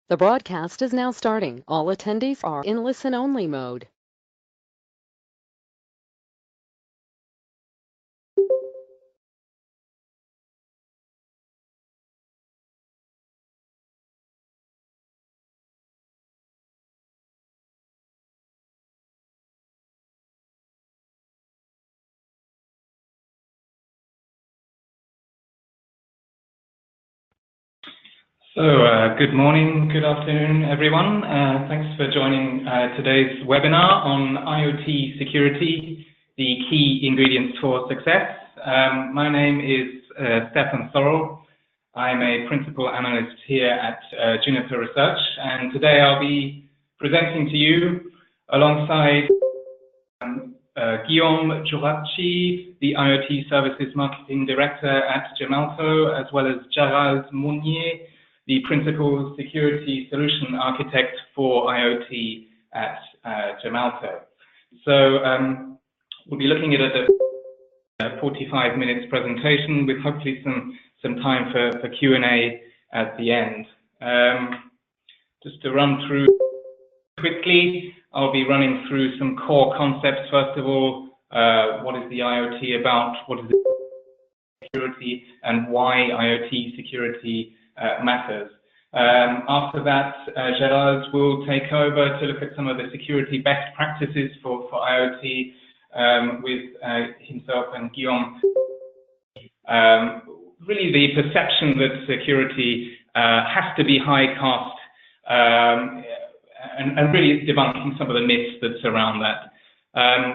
The broadcast is now starting. All attendees are in listen-only mode. Good morning, good afternoon, everyone. Thanks for joining today's webinar on IoT security, the key ingredients for success. My name is Stefan Sorrell. I'm a principal analyst here at Juniper Research, and today I'll be presenting to you alongside Guillaume Giuracci, the IoT Services Marketing Director at Gemalto, as well as Gerald Monnier, the Principal Security Solution Architect for IoT at Gemalto. So we'll be looking at a 45 minutes presentation with hopefully some time for Q&A at the end. Just to run through quickly, I'll be running through some core concepts. First of all, what is the IoT about? What is the security and why IoT security matters. After that, Gerald will take over to look at some of the security best practices for IoT with himself and Guillaume. Really the perception that security has to be high cost and really debunking some of the myths that surround that.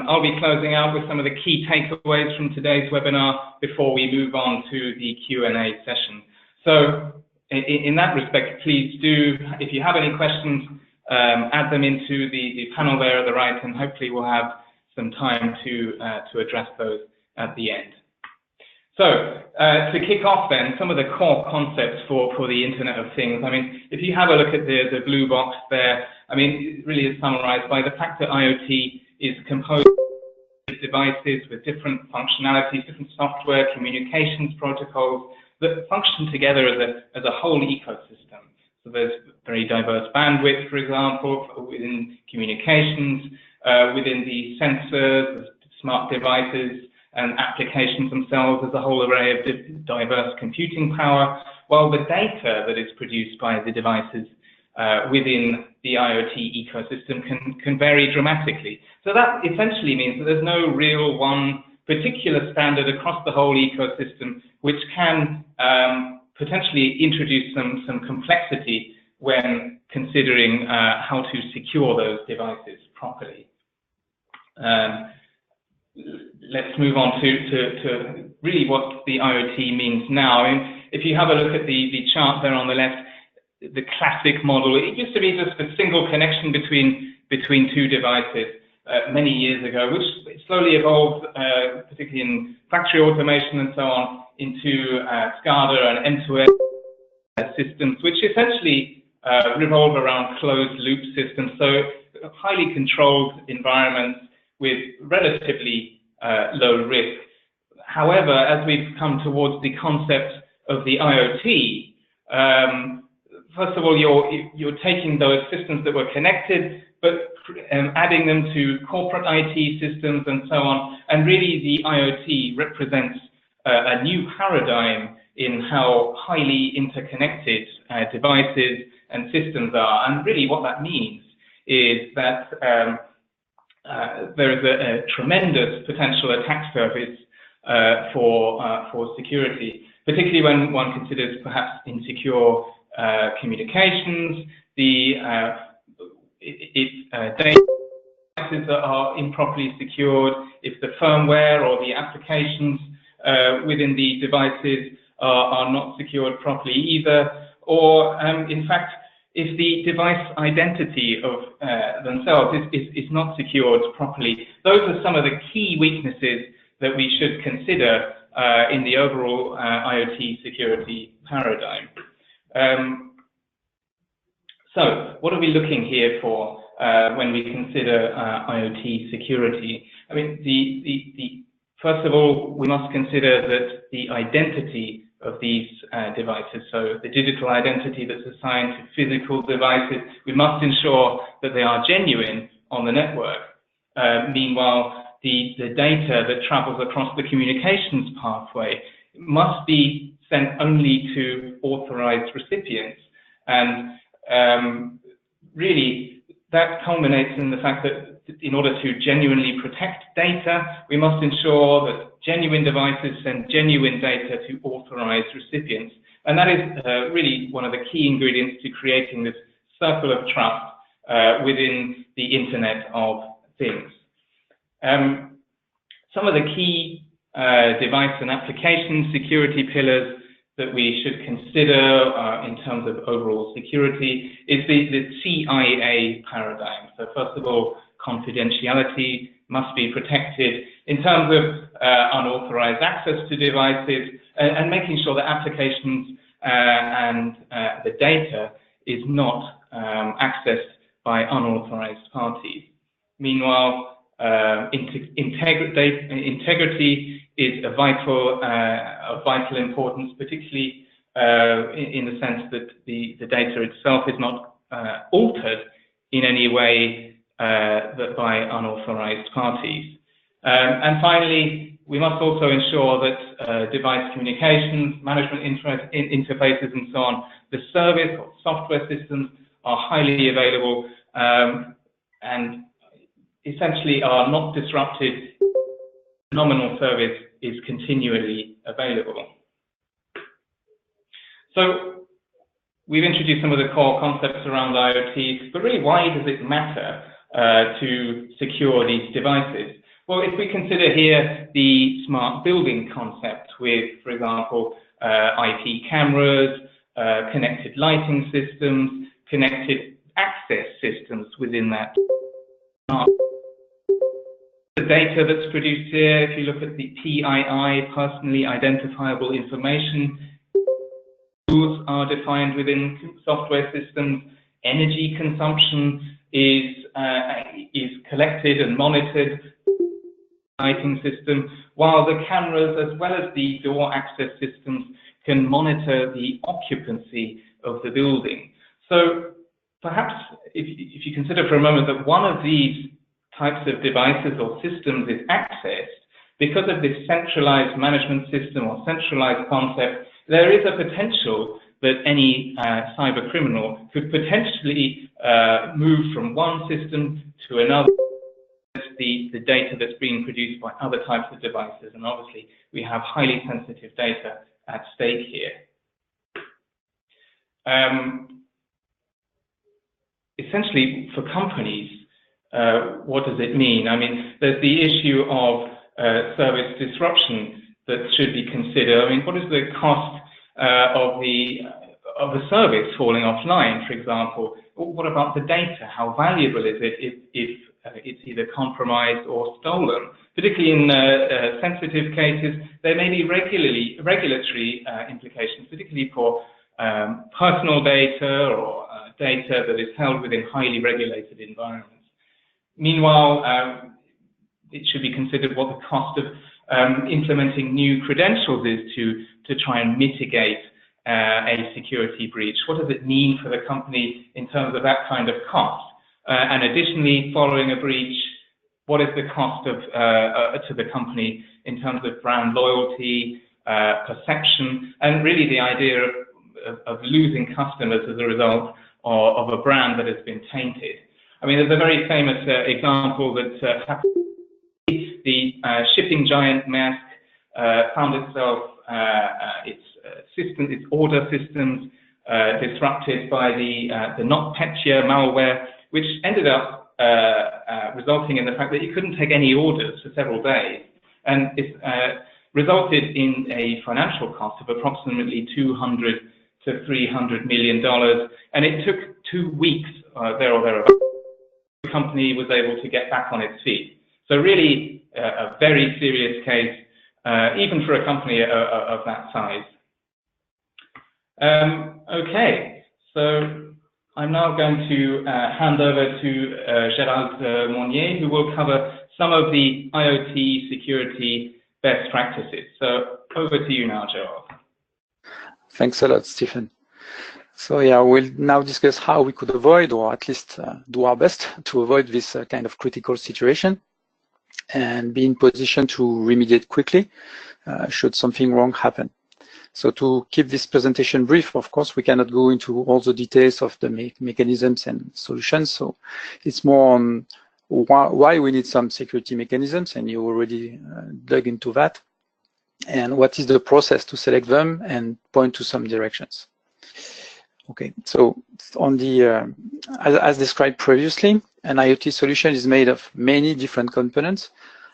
I'll be closing out with some of the key takeaways from today's webinar before we move on to the Q&A session. So in that respect, please do, if you have any questions, add them into the panel there at the right, and hopefully we'll have some time to address those at the end. So to kick off then, some of the core concepts for the Internet of Things. I mean, if you have a look at the blue box there, I mean, it really is summarized by the fact that IoT is composed of devices with different functionalities, different software, communications protocols, that function together as a whole ecosystem. So there's very diverse bandwidth, for example, within communications, within the sensors, the smart devices, and applications themselves. There's a whole array of diverse computing power, while the data that is produced by the devices within the IoT ecosystem can vary dramatically. So that essentially means that there's no real one particular standard across the whole ecosystem, which can potentially introduce some complexity when considering how to secure those devices properly. Let's move on to really what the IoT means now. I mean, if you have a look at the chart there on the left, the classic model, it used to be just a single connection between two devices. Many years ago, which slowly evolved, particularly in factory automation and so on, into SCADA and end-to-end systems, which essentially revolve around closed-loop systems, so highly controlled environments with relatively low risk. However, as we've come towards the concept of the IoT, first of all, you're taking those systems that were connected, but adding them to corporate IT systems and so on, and really the IoT represents a new paradigm in how highly interconnected devices and systems are. And really what that means is that there is a tremendous potential attack surface for security, particularly when one considers perhaps insecure communications, if devices that are improperly secured, if the firmware or the applications within the devices are not secured properly either, or in fact, if the device identity of themselves is not secured properly. Those are some of the key weaknesses that we should consider in the overall IoT security paradigm. So what are we looking here for when we consider IoT security? I mean, first of all, we must consider that the identity of these devices. So the digital identity that's assigned to physical devices, we must ensure that they are genuine on the network. Meanwhile, the data that travels across the communications pathway must be sent only to authorized recipients. And really, that culminates in the fact that in order to genuinely protect data, we must ensure that genuine devices send genuine data to authorized recipients. And that is really one of the key ingredients to creating this circle of trust within the Internet of Things. Some of the key device and application security pillars that we should consider in terms of overall security is the CIA paradigm. So first of all, confidentiality must be protected in terms of unauthorized access to devices and making sure that applications and the data is not accessed by unauthorized parties. Meanwhile, integrity is of vital importance, particularly in the sense that the data itself is not altered in any way by unauthorized parties. And finally, we must also ensure that device communications, management interfaces and so on, the service or software systems are highly available and essentially are not disrupted. Nominal service is continually available. So we've introduced some of the core concepts around IoT, but really, why does it matter to secure these devices? Well, if we consider here the smart building concept with, for example, IP cameras, connected lighting systems, connected access systems within that. The data that's produced here, if you look at the PII, personally identifiable information, rules are defined within software systems. Energy consumption is collected and monitored lighting system, while the cameras as well as the door access systems can monitor the occupancy of the building. So perhaps if you consider for a moment that one of these types of devices or systems is accessed, because of this centralized management system or centralized concept, there is a potential that any cyber criminal could potentially move from one system to another. The data that's being produced by other types of devices, and obviously we have highly sensitive data at stake here. Essentially, for companies, what does it mean? I mean, there's the issue of service disruption that should be considered. I mean, what is the cost of the service falling offline, for example? What about the data? How valuable is it if it's either compromised or stolen? Particularly in sensitive cases, there may be regulatory implications, particularly for personal data or data that is held within highly regulated environments. Meanwhile, it should be considered what the cost of implementing new credentials is to try and mitigate a security breach. What does it mean for the company in terms of that kind of cost? And additionally, following a breach, what is the cost of to the company in terms of brand loyalty, perception, and really the idea of losing customers as a result of a brand that has been tainted? I mean, there's a very famous example that happened. The shipping giant Maersk found itself, its order systems disrupted by the NotPetya malware, which ended up resulting in the fact that you couldn't take any orders for several days. And it resulted in a financial cost of approximately $200 to $300 million. And it took 2 weeks, there or thereabouts, the company was able to get back on its feet. So really a very serious case, even for a company of that size. Okay, so I'm now going to hand over to Gérald Monnier, who will cover some of the IoT security best practices. So over to you now, Gérald. Thanks a lot, Stephen. So yeah, we'll now discuss how we could avoid, or at least do our best to avoid this kind of critical situation and be in position to remediate quickly should something wrong happen. So to keep this presentation brief, of course, we cannot go into all the details of the mechanisms and solutions. So it's more on why we need some security mechanisms, and you already dug into that, and what is the process to select them and point to some directions. Okay, so on the as described previously, an IoT solution is made of many different components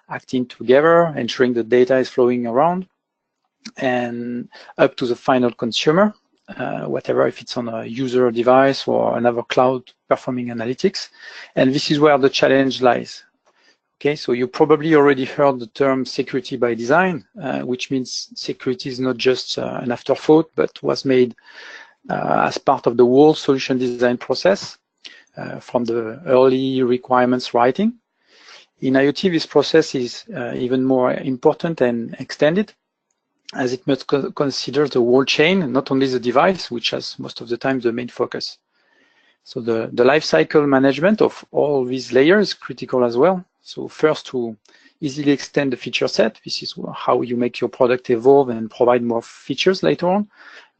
acting together, ensuring the data is flowing around and up to the final consumer, whatever, if it's on a user device or another cloud performing analytics. And this is where the challenge lies. Okay, so you probably already heard the term security by design, which means security is not just an afterthought, but was made as part of the whole solution design process from the early requirements writing. In IoT, this process is even more important and extended, as it must consider the whole chain, not only the device, which has most of the time the main focus. So the life cycle management of all these layers is critical as well. So first, to easily extend the feature set. This is how you make your product evolve and provide more features later on.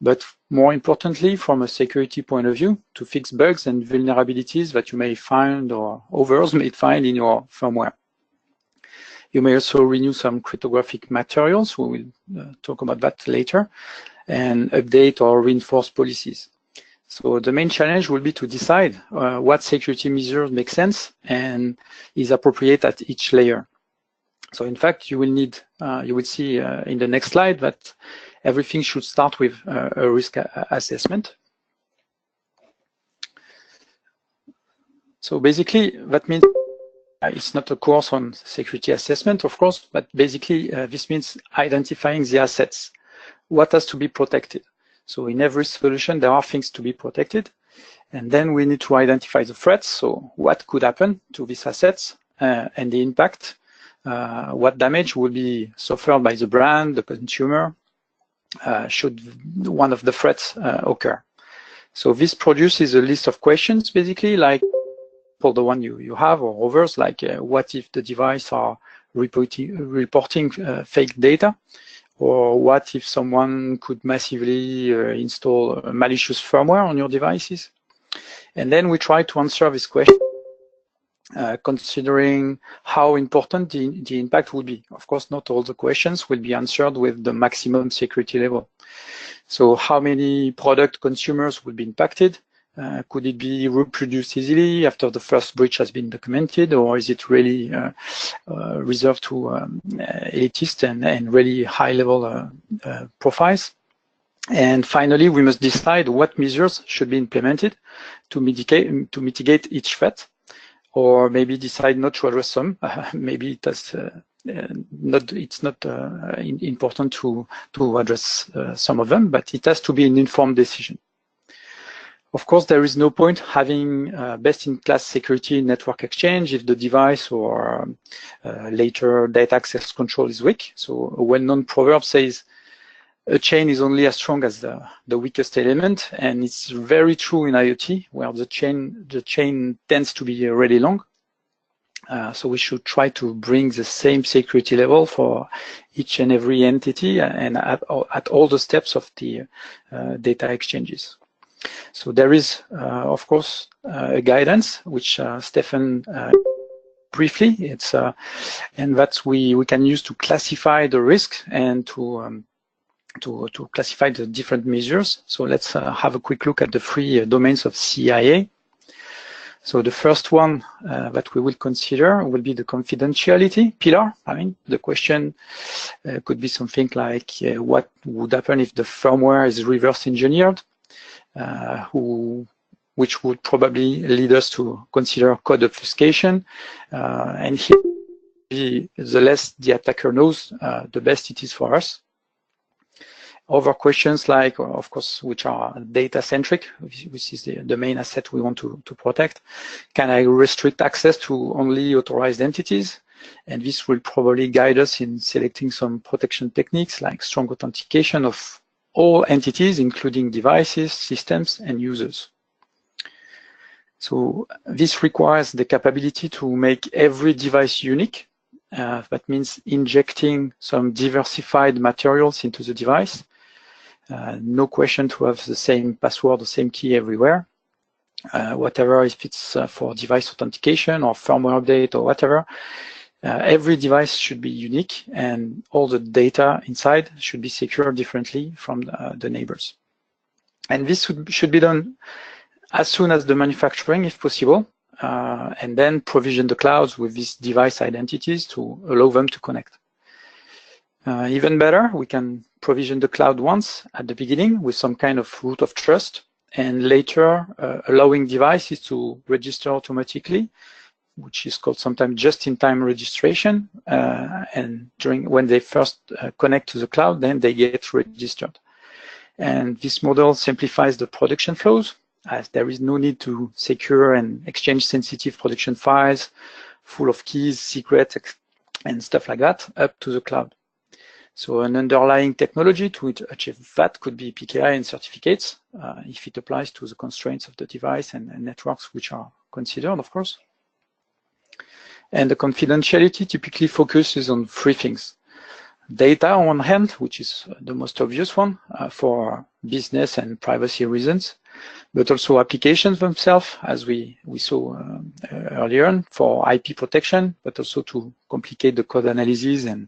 But more importantly, from a security point of view, to fix bugs and vulnerabilities that you may find or others may find in your firmware. You may also renew some cryptographic materials. We will talk about that later, and update or reinforce policies. So the main challenge will be to decide what security measures make sense and is appropriate at each layer. So in fact, you will need, you will see in the next slide that everything should start with a risk assessment. So basically, that means it's not a course on security assessment, of course, but basically this means identifying the assets. What has to be protected? So in every solution, there are things to be protected. And then we need to identify the threats. So what could happen to these assets and the impact, what damage will be suffered by the brand, the consumer, should one of the threats occur. So this produces a list of questions, basically, like for the one you have, or others, like what if the device are reporting fake data? Or what if someone could massively install malicious firmware on your devices? And then we try to answer this question, considering how important the impact would be. Of course, not all the questions will be answered with the maximum security level. So how many product consumers would be impacted? Could it be reproduced easily after the first breach has been documented, or is it really reserved to elitists and really high-level profiles? And finally, we must decide what measures should be implemented to mitigate each threat, or maybe decide not to address some. Maybe it has, it's not important to address some of them, but it has to be an informed decision. Of course, there is no point having best-in-class security network exchange if the device or later data access control is weak. So a well-known proverb says, a chain is only as strong as the weakest element, and it's very true in IoT, where the chain tends to be really long. So we should try to bring the same security level for each and every entity and at all the steps of the data exchanges. So there is, of course, a guidance which Stefan briefly. It's and that we can use to classify the risk and to classify the different measures. So let's have a quick look at the three domains of CIA. So the first one that we will consider will be the confidentiality pillar. I mean, the question could be something like, what would happen if the firmware is reverse engineered? Which would probably lead us to consider code obfuscation. And here, the less the attacker knows, the best it is for us. Other questions like, of course, which are data-centric, which is the main asset we want to protect. Can I restrict access to only authorized entities? And this will probably guide us in selecting some protection techniques like strong authentication of all entities, including devices, systems, and users. So this requires the capability to make every device unique. That means injecting some diversified materials into the device. No question to have the same password, the same key everywhere. Whatever, if it's for device authentication or firmware update or whatever, every device should be unique and all the data inside should be secured differently from the neighbors. And this should be done as soon as the manufacturing, if possible, and then provision the clouds with these device identities to allow them to connect. Even better, we can provision the cloud once at the beginning with some kind of root of trust, and later allowing devices to register automatically, which is called sometimes just-in-time registration. And when they first connect to the cloud, then they get registered. And this model simplifies the production flows, as there is no need to secure and exchange sensitive production files full of keys, secrets, and stuff like that up to the cloud. So an underlying technology to achieve that could be PKI and certificates, if it applies to the constraints of the device and networks which are considered, of course. And the confidentiality typically focuses on three things. Data on one hand, which is the most obvious one for business and privacy reasons, but also applications themselves, as we saw earlier on, for IP protection, but also to complicate the code analysis and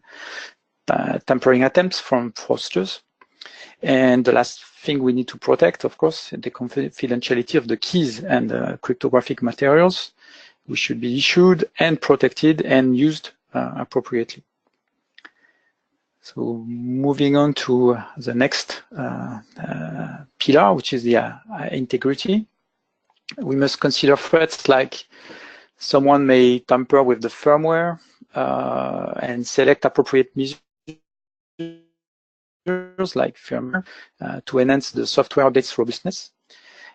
tampering attempts from fraudsters. And the last thing we need to protect, of course, the confidentiality of the keys and cryptographic materials, which should be issued and protected and used appropriately. So moving on to the next pillar, which is the integrity. We must consider threats like someone may tamper with the firmware and select appropriate measures like firmware to enhance the software update's robustness.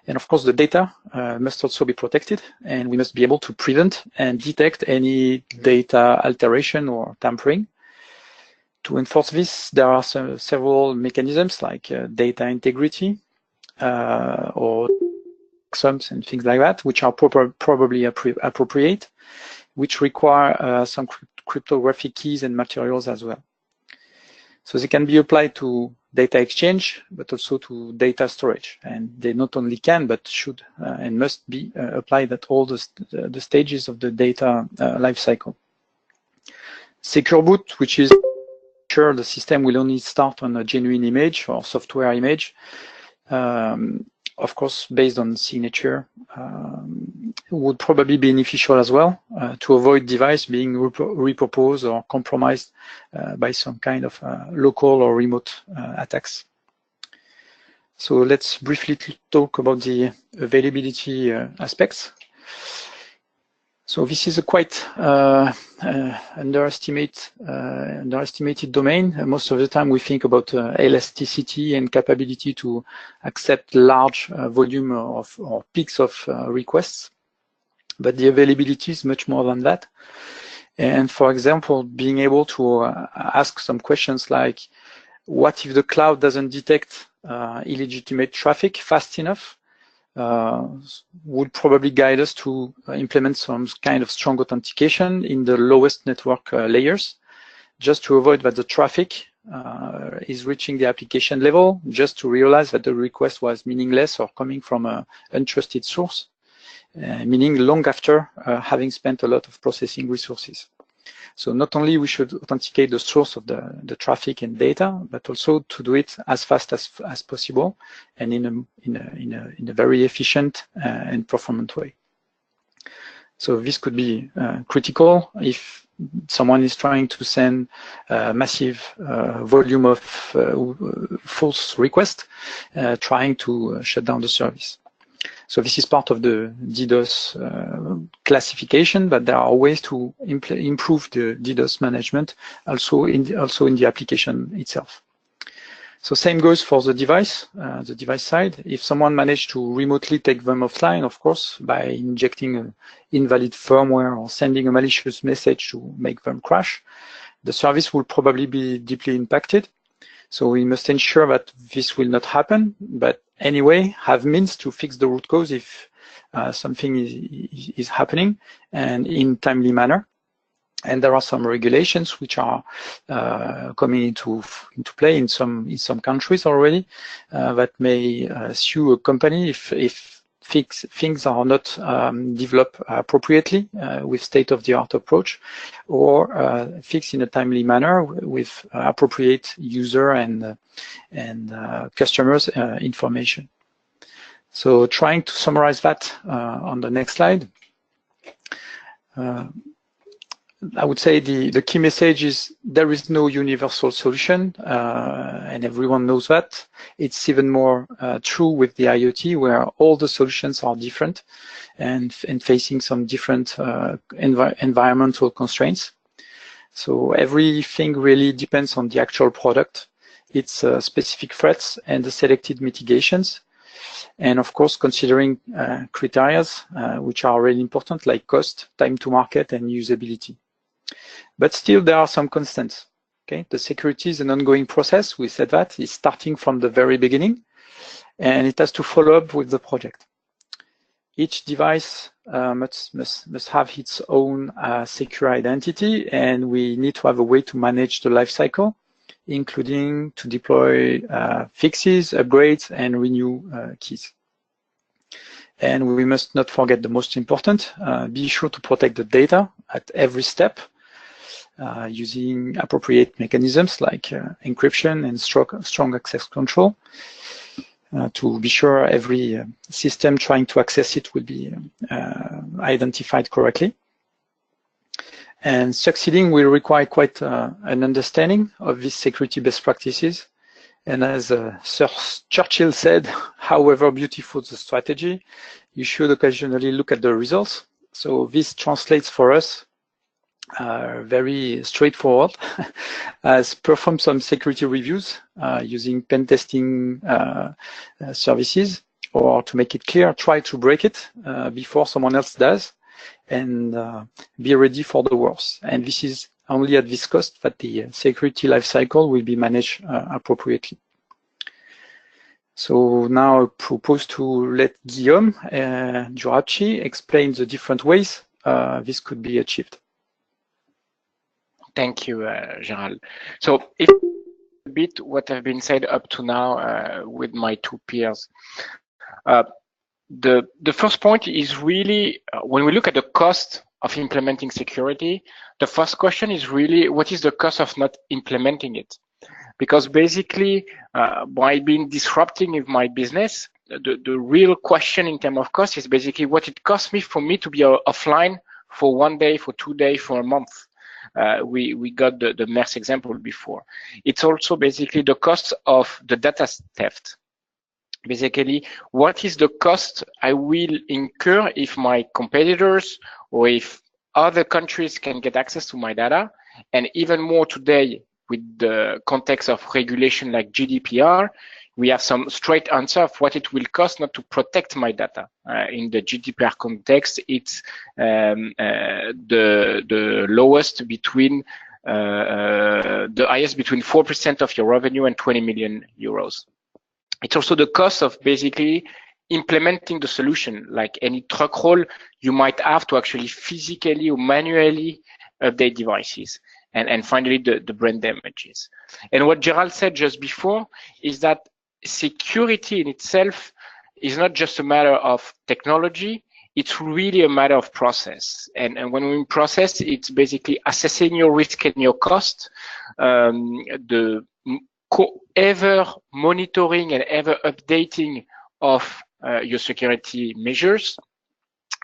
And of course, the data must also be protected, and we must be able to prevent and detect any data alteration or tampering. To enforce this, there are several mechanisms like data integrity or sums and things like that, which are probably appropriate, which require some cryptographic keys and materials as well. So they can be applied to data exchange, but also to data storage. And they not only can, but should and must be applied at all the stages of the data lifecycle. Secure boot, which is sure the system will only start on a genuine image or software image, of course, based on signature, would probably be beneficial as well to avoid device being repurposed or compromised by some kind of local or remote attacks. So let's briefly talk about the availability aspects. So this is a quite underestimated domain. Most of the time we think about elasticity and capability to accept large volume of or peaks of requests, but the availability is much more than that. And for example, being able to ask some questions like, what if the cloud doesn't detect illegitimate traffic fast enough? Would probably guide us to implement some kind of strong authentication in the lowest network layers, just to avoid that the traffic is reaching the application level, just to realize that the request was meaningless or coming from an untrusted source, meaning long after having spent a lot of processing resources. So not only we should authenticate the source of the traffic and data, but also to do it as fast as possible and in a very efficient and performant way. So this could be critical if someone is trying to send a massive volume of false requests, trying to shut down the service. So this is part of the DDoS classification, but there are ways to improve the DDoS management also in the application itself. So same goes for the device side. If someone managed to remotely take them offline, of course, by injecting an invalid firmware or sending a malicious message to make them crash, the service will probably be deeply impacted. So we must ensure that this will not happen, but anyway, have means to fix the root cause if something is happening, and in timely manner. And there are some regulations which are coming into play in some countries already that may sue a company if things are not developed appropriately with state-of-the-art approach, or fixed in a timely manner with appropriate user and customers information. So trying to summarize that on the next slide. I would say the key message is there is no universal solution, and everyone knows that. It's even more true with the IoT, where all the solutions are different and facing some different environmental constraints. So everything really depends on the actual product, its specific threats and the selected mitigations. And of course, considering criteria which are really important, like cost, time to market, and usability. But still, there are some constants. Okay, the security is an ongoing process. We said that it's starting from the very beginning, and it has to follow up with the project. Each device must have its own secure identity, and we need to have a way to manage the life cycle, including to deploy fixes, upgrades, and renew keys. And we must not forget the most important, be sure to protect the data at every step, using appropriate mechanisms like encryption and strong access control to be sure every system trying to access it will be identified correctly. And succeeding will require quite an understanding of these security best practices. And as Sir Churchill said, however beautiful the strategy, you should occasionally look at the results. So this translates for us very straightforward as perform some security reviews using pen testing services, or to make it clear, try to break it before someone else does, and be ready for the worst. And this is only at this cost that the security lifecycle will be managed appropriately. So now I propose to let Guillaume Giuracci explain the different ways this could be achieved. Thank you, Gerald. So if a bit what have been said up to now with my two peers. The first point is really when we look at the cost of implementing security, the first question is really what is the cost of not implementing it? Because basically by being disrupting in my business, the real question in terms of cost is basically what it costs me for me to be offline for 1 day, for 2 days, for a month. We got the MERS example before. It's also basically the cost of the data theft. Basically, what is the cost I will incur if my competitors or if other countries can get access to my data? And even more today, with the context of regulation like GDPR, we have some straight answer of what it will cost not to protect my data. In the GDPR context, it's the lowest between the highest between 4% of your revenue and 20 million euros. It's also the cost of basically implementing the solution, like any truck roll you might have to actually physically or manually update devices. And finally, the brain damages. And what Gerald said just before is that security in itself is not just a matter of technology, it's really a matter of process. And when we process, it's basically assessing your risk and your cost, the ever monitoring and ever updating of your security measures,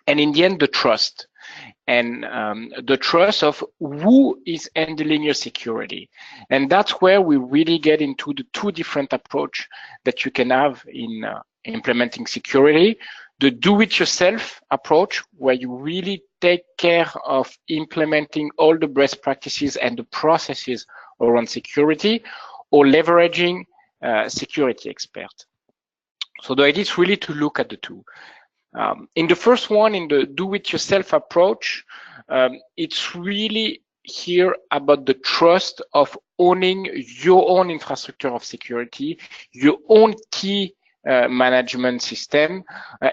and in the end, the trust. And the trust of who is handling your security. And that's where we really get into the two different approach that you can have in implementing security. The do-it-yourself approach, where you really take care of implementing all the best practices and the processes around security, or leveraging security expert. So the idea is really to look at the two. In the first one, in the do-it-yourself approach, it's really here about the trust of owning your own infrastructure of security, your own key management system,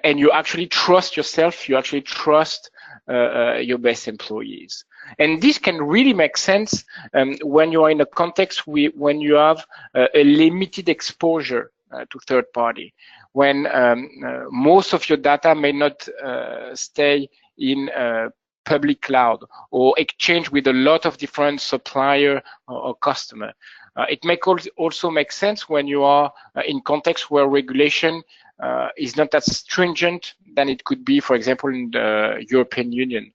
and you actually trust yourself, you actually trust your best employees. And this can really make sense when you are in a context when you have a limited exposure to third party, when most of your data may not stay in public cloud or exchange with a lot of different supplier or customer. It may also make sense when you are in context where regulation is not as stringent than it could be, for example, in the European Union.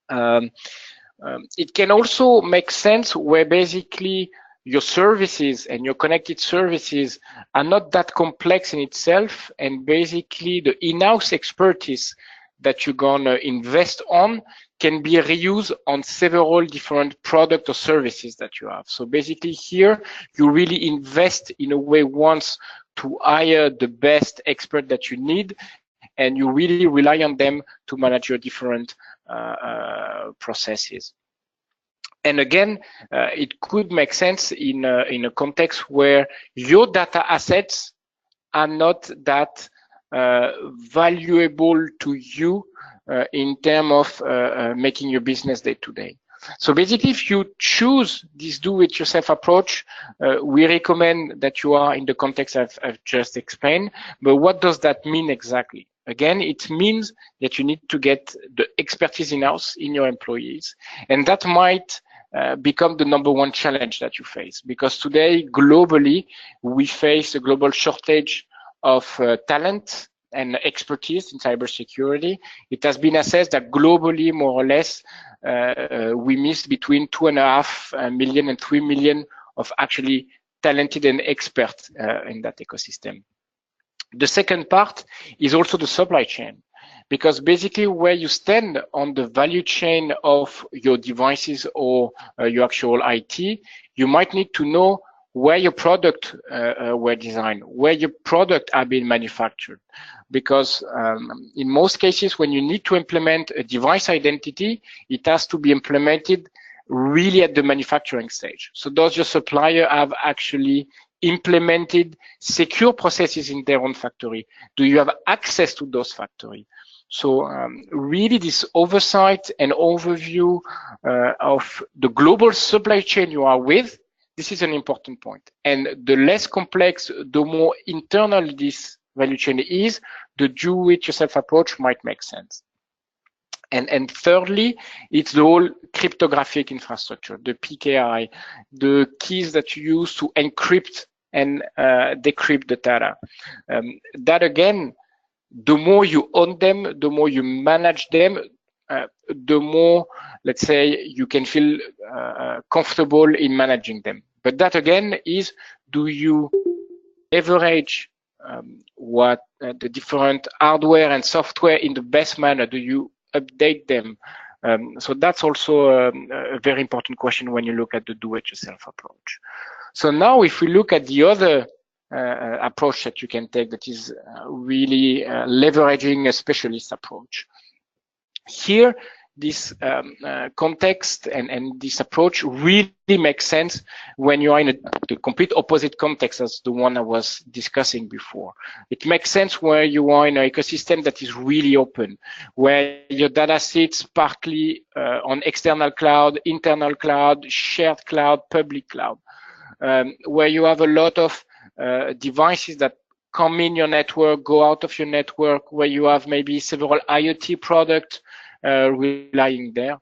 It can also make sense where basically your services and your connected services are not that complex in itself, and basically the in-house expertise that you're gonna invest on can be reused on several different products or services that you have. So basically here, you really invest in a way once to hire the best expert that you need, and you really rely on them to manage your different processes. And again, it could make sense in a context where your data assets are not that valuable to you in terms of making your business day to day. So basically, if you choose this do-it-yourself approach, we recommend that you are in the context I've just explained. But what does that mean exactly? Again, it means that you need to get the expertise in-house in your employees, and that might become the #1 challenge that you face, because today globally we face a global shortage of talent and expertise in cybersecurity. It has been assessed that globally, more or less, we missed between 2.5 million and 3 million of actually talented and experts in that ecosystem. The second part is also the supply chain, because basically where you stand on the value chain of your devices or your actual IT, you might need to know where your product were designed, where your product are being manufactured. Because in most cases, when you need to implement a device identity, it has to be implemented really at the manufacturing stage. So does your supplier have actually implemented secure processes in their own factory? Do you have access to those factories? So really this oversight and overview of the global supply chain you are with, this is an important point. And the less complex, the more internal this value chain is, the do-it-yourself approach might make sense. And thirdly, it's the whole cryptographic infrastructure, the PKI, the keys that you use to encrypt and decrypt the data. That again, the more you own them, the more you manage them, the more, let's say, you can feel comfortable in managing them. But that again is, do you leverage what the different hardware and software in the best manner? Do you update them? So that's also a very important question when you look at the do-it-yourself approach. So now if we look at the other approach that you can take, that is really leveraging a specialist approach. Here, this context and this approach really makes sense when you are in the complete opposite context as the one I was discussing before. It makes sense where you are in an ecosystem that is really open, where your data sits partly on external cloud, internal cloud, shared cloud, public cloud, where you have a lot of devices that come in your network, go out of your network, where you have maybe several IoT products relying there.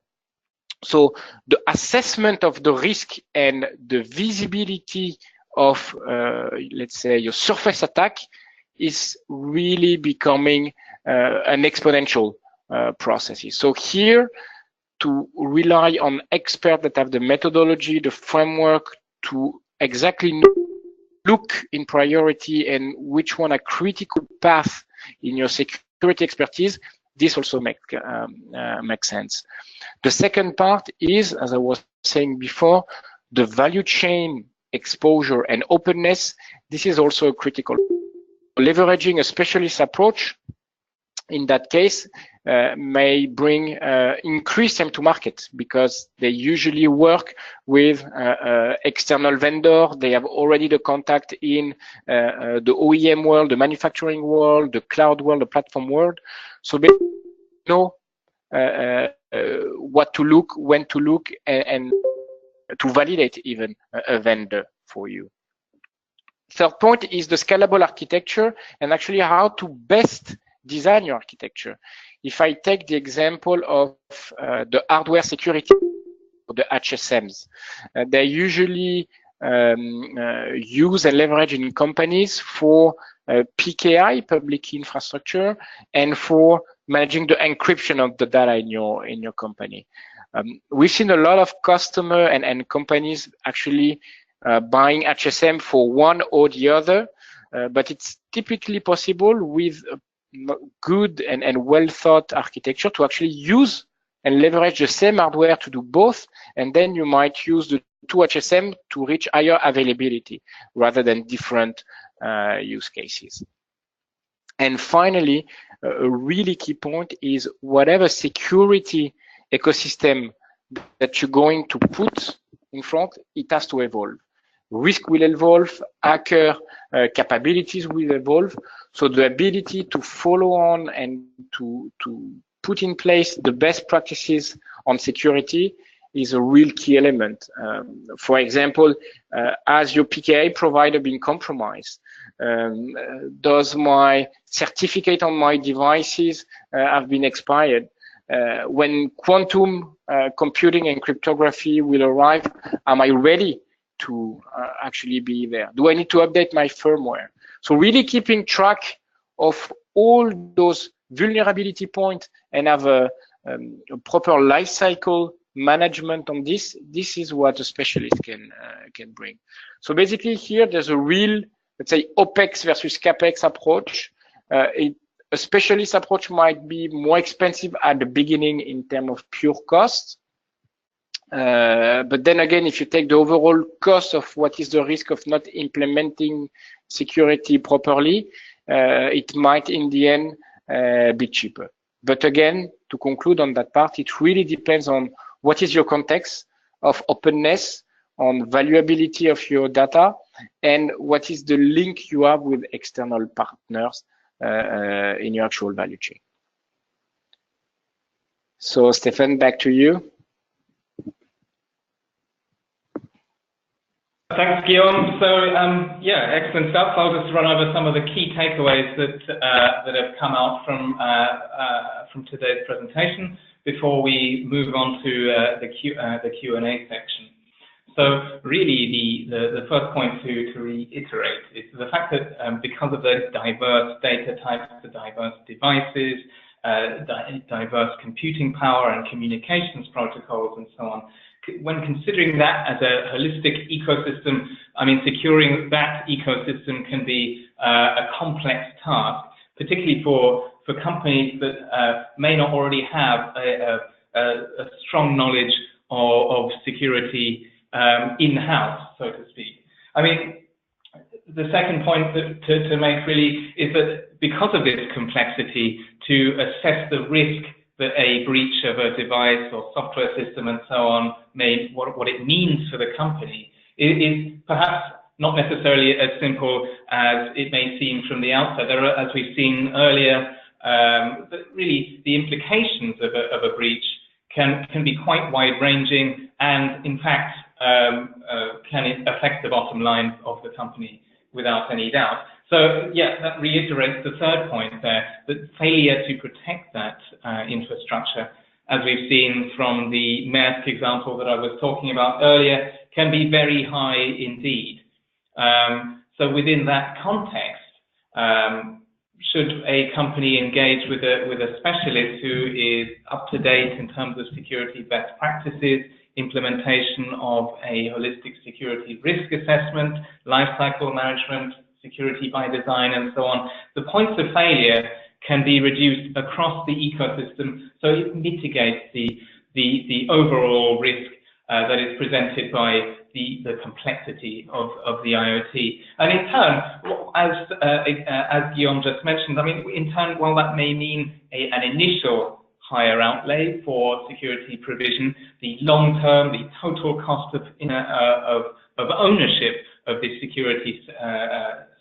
So the assessment of the risk and the visibility of, let's say, your surface attack is really becoming an exponential process. So here, to rely on experts that have the methodology, the framework to exactly look in priority and which one are critical path in your security expertise, this also makes sense. The second part is, as I was saying before, the value chain exposure and openness. This is also critical. Leveraging a specialist approach in that case, may bring increased time to market, because they usually work with external vendor. They have already the contact in the OEM world, the manufacturing world, the cloud world, the platform world. So they know what to look, when to look, and to validate even a vendor for you. Third point is the scalable architecture, and actually how to best design your architecture. If I take the example of the hardware security, the HSMs, they usually use and leverage in companies for PKI, public key infrastructure, and for managing the encryption of the data in your company. We've seen a lot of customer and companies actually buying HSM for one or the other, but it's typically possible with good and well thought architecture to actually use and leverage the same hardware to do both, and then you might use the two HSM to reach higher availability rather than different use cases. And finally, a really key point is whatever security ecosystem that you're going to put in front, it has to evolve. Risk will evolve, hacker capabilities will evolve. So the ability to follow on and to put in place the best practices on security is a real key element. For example, has your PKI provider been compromised? Does my certificate on my devices have been expired? When quantum computing and cryptography will arrive, am I ready to actually be there? Do I need to update my firmware? So really keeping track of all those vulnerability points and have a proper life cycle management on this. This is what a specialist can bring. So basically here there's a real, let's say, OPEX versus CAPEX approach. A specialist approach might be more expensive at the beginning in terms of pure cost. But then again, if you take the overall cost of what is the risk of not implementing security properly, it might in the end be cheaper. But again, to conclude on that part, it really depends on what is your context of openness, on valuability of your data, and what is the link you have with external partners in your actual value chain. So Stefan, back to you. Thanks, Guillaume. So yeah, excellent stuff. I'll just run over some of the key takeaways that have come out from today's presentation before we move on to the Q&A section. So really, the first point to reiterate is the fact that because of the diverse data types, the diverse devices, diverse computing power and communications protocols and so on, when considering that as a holistic ecosystem, I mean, securing that ecosystem can be a complex task, particularly for companies that may not already have a strong knowledge of security in-house, so to speak. I mean, the second point to make really is that because of this complexity, to assess the risk that a breach of a device or software system and so on what it means for the company is perhaps not necessarily as simple as it may seem from the outset. There are, as we've seen earlier, really the implications of a breach can be quite wide-ranging and, in fact, can affect the bottom line of the company without any doubt. So, yeah, that reiterates the third point there, that failure to protect that infrastructure, as we've seen from the Maersk example that I was talking about earlier, can be very high indeed. So within that context, should a company engage with a specialist who is up to date in terms of security best practices, implementation of a holistic security risk assessment, lifecycle management, security by design, and so on, the points of failure can be reduced across the ecosystem, so it mitigates the overall risk that is presented by the complexity of the IoT. And in turn, as Guillaume just mentioned, I mean, in turn, while that may mean an initial higher outlay for security provision, the long-term, the total cost of ownership of this security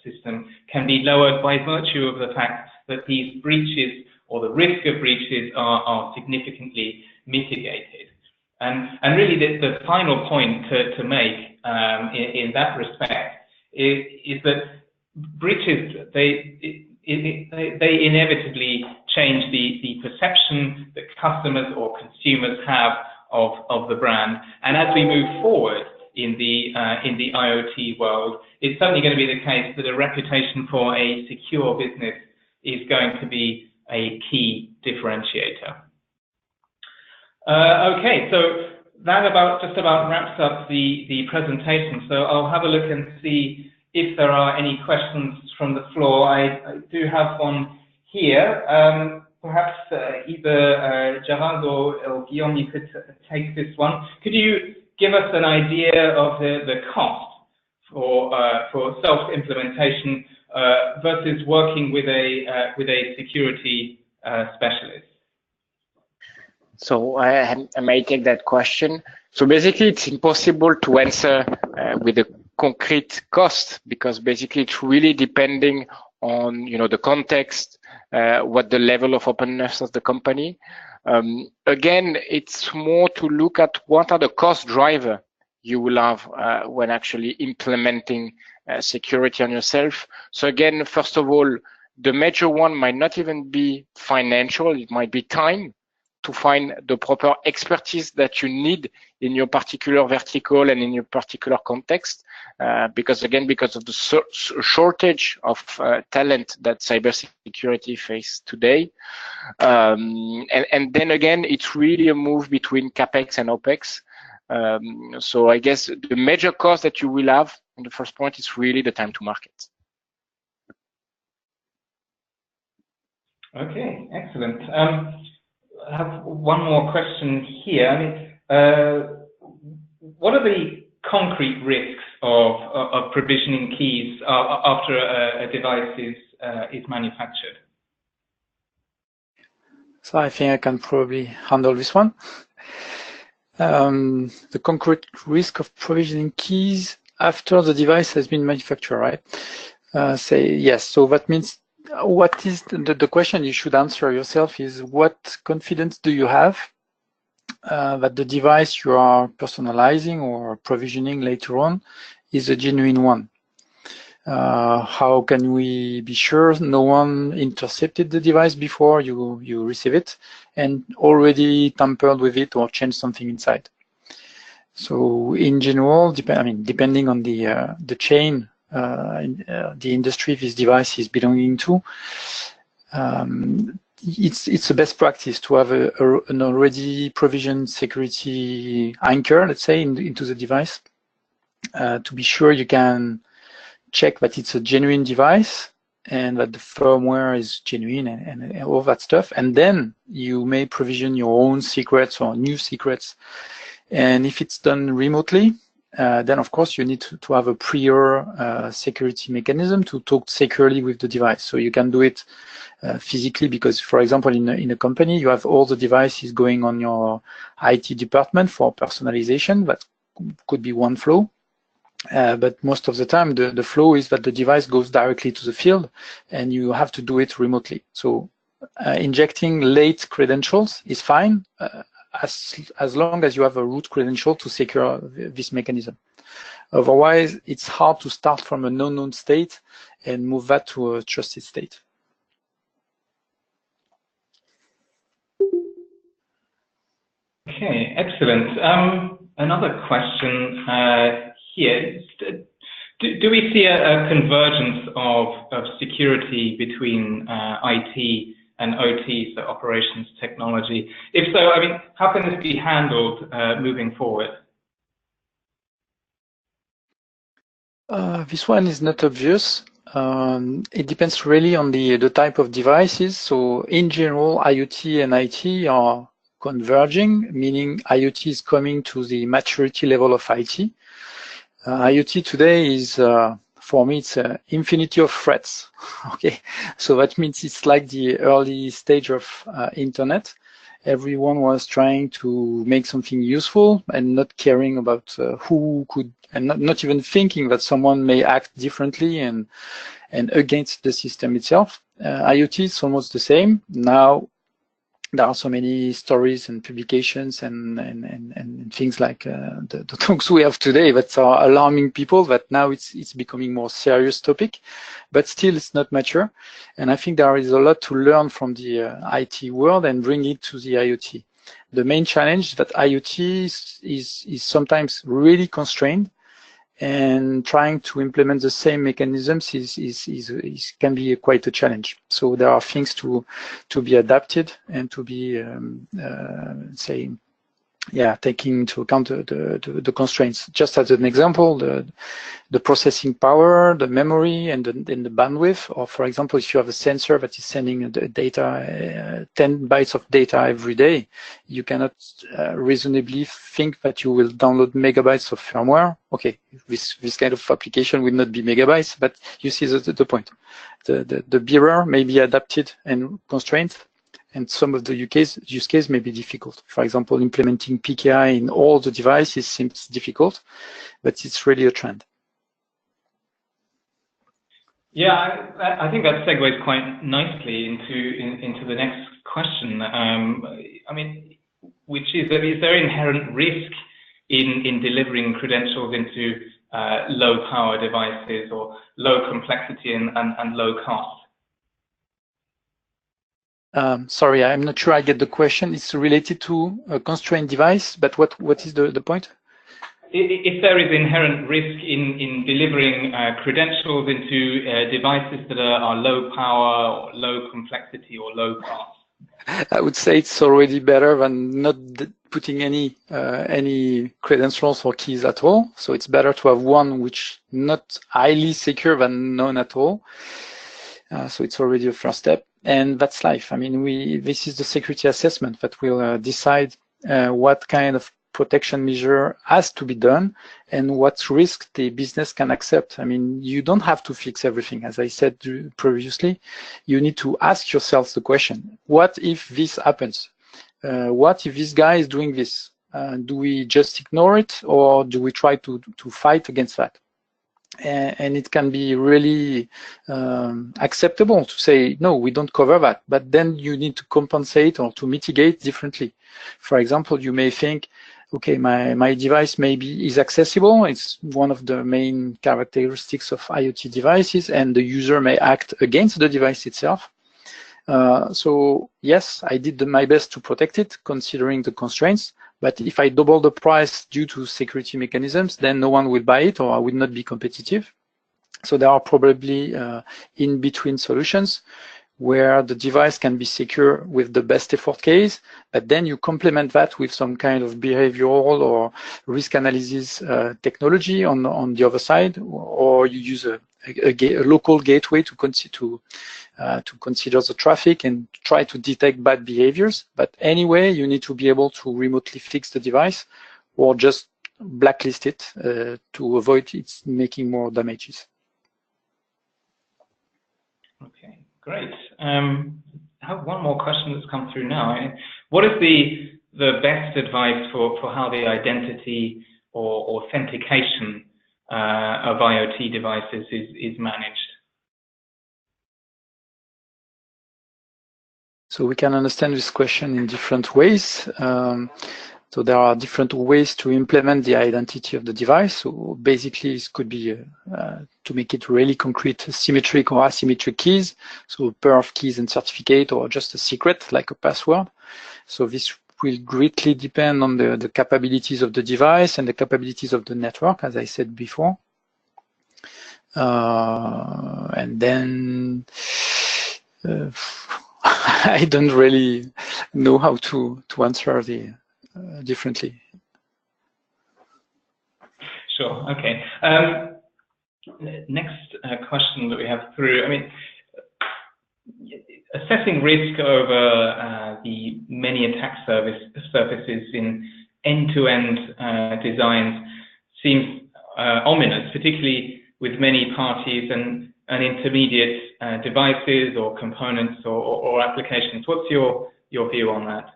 system can be lowered by virtue of the fact that these breaches or the risk of breaches are significantly mitigated. And really the final point to make in that respect is that breaches, they inevitably change the perception that customers or consumers have of the brand. And as we move forward in the IoT world, it's certainly going to be the case that a reputation for a secure business is going to be a key differentiator. Okay, so that just about wraps up the presentation. So I'll have a look and see if there are any questions from the floor. I do have one here. Perhaps either Gerard or Guillaume, you could take this one. Could you give us an idea of the cost for self-implementation versus working with a security specialist? So I may take that question. So basically, it's impossible to answer with a concrete cost, because basically it's really depending on the context, what the level of openness of the company. Again, it's more to look at what are the cost driver you will have when actually implementing security on yourself. So again, first of all, the major one might not even be financial, it might be time to find the proper expertise that you need in your particular vertical and in your particular context, because of the shortage of talent that cybersecurity faces today. And then again, it's really a move between CapEx and OpEx. So I guess the major cost that you will have in the first point is really the time to market. Okay, excellent. I have one more question here. I mean, what are the concrete risks of provisioning keys after a device is manufactured? So I think I can probably handle this one. The concrete risk of provisioning keys after the device has been manufactured, right? Say yes. So that means, what is the question you should answer yourself is, what confidence do you have that the device you are personalizing or provisioning later on is a genuine one? How can we be sure no one intercepted the device before you receive it and already tampered with it or changed something inside? So in general, depending on the chain, the industry this device is belonging to, it's the best practice to have an already provisioned security anchor, let's say, into the device, to be sure you can check that it's a genuine device and that the firmware is genuine and all that stuff. And then you may provision your own secrets or new secrets. And if it's done remotely, then of course you need to have a prior security mechanism to talk securely with the device. So you can do it physically, because for example in a company you have all the devices going on your IT department for personalization. That could be one flow. But most of the time the flow is that the device goes directly to the field and you have to do it remotely. So injecting late credentials is fine, as long as you have a root credential to secure this mechanism. Otherwise, it's hard to start from an unknown state and move that to a trusted state. Okay, excellent. Another question here. Do we see a convergence of security between IT and OT, so operations technology? If so, I mean, how can this be handled moving forward? This one is not obvious. It depends really on the type of devices. So in general, IoT and IT are converging, meaning IoT is coming to the maturity level of IT. IoT today is, for me, it's an infinity of threats. Okay, so that means it's like the early stage of internet. Everyone was trying to make something useful and not caring about who could, and not even thinking that someone may act differently and against the system itself. IoT is almost the same. Now there are so many stories and publications and things like the talks we have today that are alarming people that now it's becoming more serious topic, but still it's not mature. And I think there is a lot to learn from the IT world and bring it to the IoT. The main challenge is that IoT is sometimes really constrained, and trying to implement the same mechanisms can be quite a challenge. So there are things to be adapted and to be taking into account the constraints. Just as an example, the processing power, the memory, and the bandwidth. Or for example, if you have a sensor that is sending the data, 10 bytes of data every day, you cannot reasonably think that you will download megabytes of firmware. Okay, this kind of application will not be megabytes, but you see the point. The bearer may be adapted and constrained, and some of the use case may be difficult. For example, implementing PKI in all the devices seems difficult, but it's really a trend. Yeah, I think that segues quite nicely into the next question. I mean, which is there inherent risk in delivering credentials into low power devices or low complexity and low cost? Sorry, I'm not sure I get the question. It's related to a constrained device, but what is the point? If there is inherent risk in delivering credentials into devices that are low power, or low complexity, or low cost? I would say it's already better than not putting any credentials or keys at all. So it's better to have one which not highly secure than none at all. So it's already a first step. And that's life. I mean, this is the security assessment that will decide what kind of protection measure has to be done and what risk the business can accept. I mean, you don't have to fix everything. As I said previously, you need to ask yourself the question, what if this happens? What if this guy is doing this? Do we just ignore it, or do we try to fight against that? And it can be really acceptable to say, no, we don't cover that, but then you need to compensate or to mitigate differently. For example, you may think, okay, my device maybe is accessible. It's one of the main characteristics of IoT devices, and the user may act against the device itself. So yes, I did my best to protect it, considering the constraints. But if I double the price due to security mechanisms, then no one will buy it, or I will not be competitive. So there are probably in-between solutions where the device can be secure with the best effort case, but then you complement that with some kind of behavioral or risk analysis technology on the other side, or you use a local gateway to consider the traffic and try to detect bad behaviors. But anyway, you need to be able to remotely fix the device or just blacklist it to avoid it making more damages. Okay, great. I have one more question that's come through now. What is the best advice for how the identity or authentication of IoT devices is managed? So we can understand this question in different ways. So there are different ways to implement the identity of the device. So basically, this could be to make it really concrete, symmetric or asymmetric keys. So a pair of keys and certificate, or just a secret like a password. So this will greatly depend on the capabilities of the device and the capabilities of the network, as I said before. And then I don't really know how to answer the differently. Sure. Okay. Next question that we have through. I mean, assessing risk over the many attack surfaces in end-to-end designs seems ominous, particularly with many parties and intermediate devices or components or applications. What's your view on that?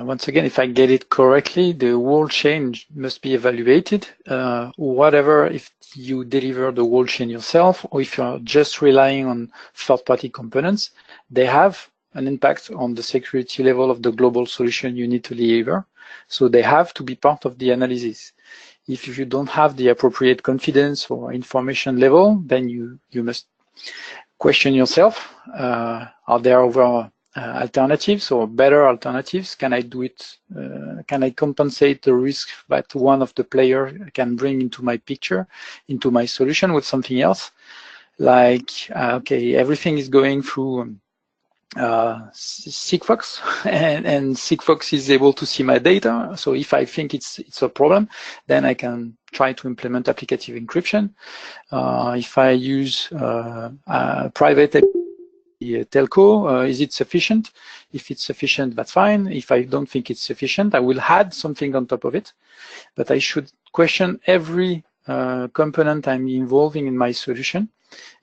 Once again, if I get it correctly, the whole chain must be evaluated. Whatever, if you deliver the whole chain yourself, or if you're just relying on third-party components, they have an impact on the security level of the global solution you need to deliver. So they have to be part of the analysis. If you don't have the appropriate confidence or information level, then you must question yourself. Are there other alternatives or better alternatives? Can I do it? Can I compensate the risk that one of the players can bring into my picture, into my solution with something else? Like, okay, everything is going through Sigfox, and Sigfox is able to see my data. So if I think it's a problem, then I can try to implement applicative encryption. If I use private telco, is it sufficient? If it's sufficient, that's fine. If I don't think it's sufficient, I will add something on top of it. But I should question every component I'm involving in my solution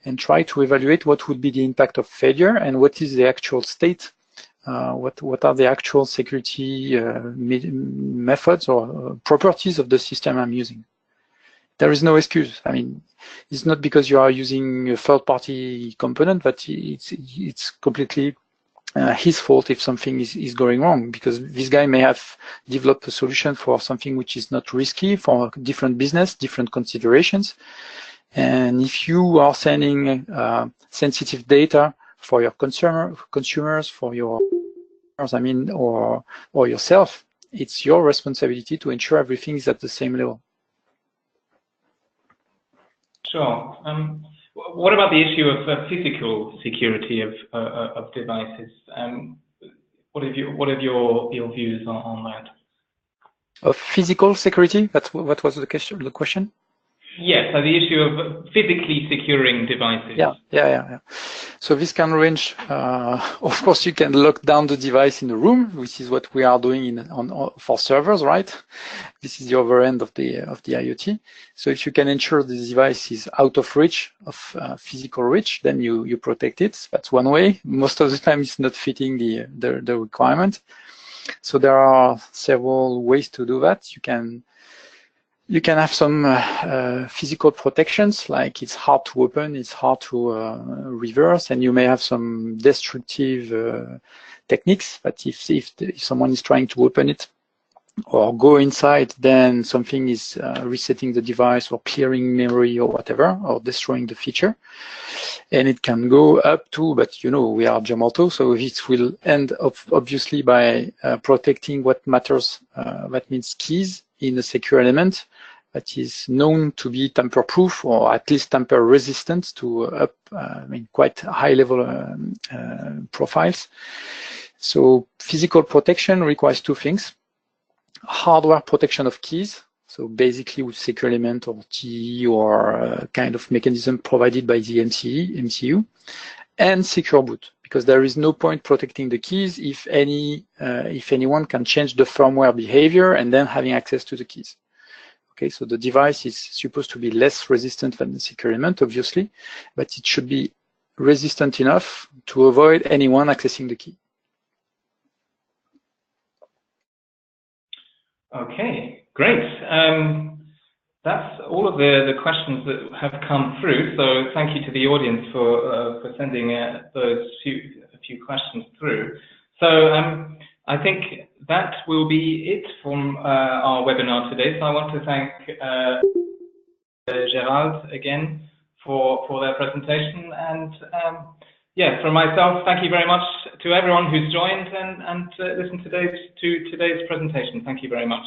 and try to evaluate what would be the impact of failure and what is the actual state, what are the actual security methods or properties of the system I'm using. There is no excuse. I mean, it's not because you are using a third-party component that it's completely his fault if something is going wrong, because this guy may have developed a solution for something which is not risky, for different business, different considerations. And if you are sending sensitive data for your consumers, for your, I mean, or yourself, it's your responsibility to ensure everything is at the same level. Sure. What about the issue of physical security of devices? What are your views on that? Of physical security? What was the question? Yes, so the issue of physically securing devices. Yeah. So this can range. Of course, you can lock down the device in the room, which is what we are doing for servers, right? This is the other end of the IoT. So if you can ensure the device is out of reach of physical reach, then you protect it. That's one way. Most of the time, it's not fitting the requirement. So there are several ways to do that. You can have some physical protections, like it's hard to open, it's hard to reverse, and you may have some destructive techniques. But if someone is trying to open it or go inside, then something is resetting the device or clearing memory or whatever, or destroying the feature. And it can go up to, but you know, we are Gemalto, so it will end up obviously by protecting what matters. That means keys in a secure element that is known to be tamper-proof or at least tamper-resistant to quite high-level profiles. So physical protection requires two things: hardware protection of keys, so basically with secure element or TE or kind of mechanism provided by the MCU, and secure boot, because there is no point protecting the keys if anyone can change the firmware behavior and then having access to the keys. Okay, so the device is supposed to be less resistant than the secure element, obviously, but it should be resistant enough to avoid anyone accessing the key. Okay, great. That's all of the questions that have come through. So thank you to the audience for sending those few questions through. So I think that will be it from our webinar today. So I want to thank Gerald again for their presentation, and yeah, from myself, thank you very much to everyone who's joined and listened to today's presentation. Thank you very much.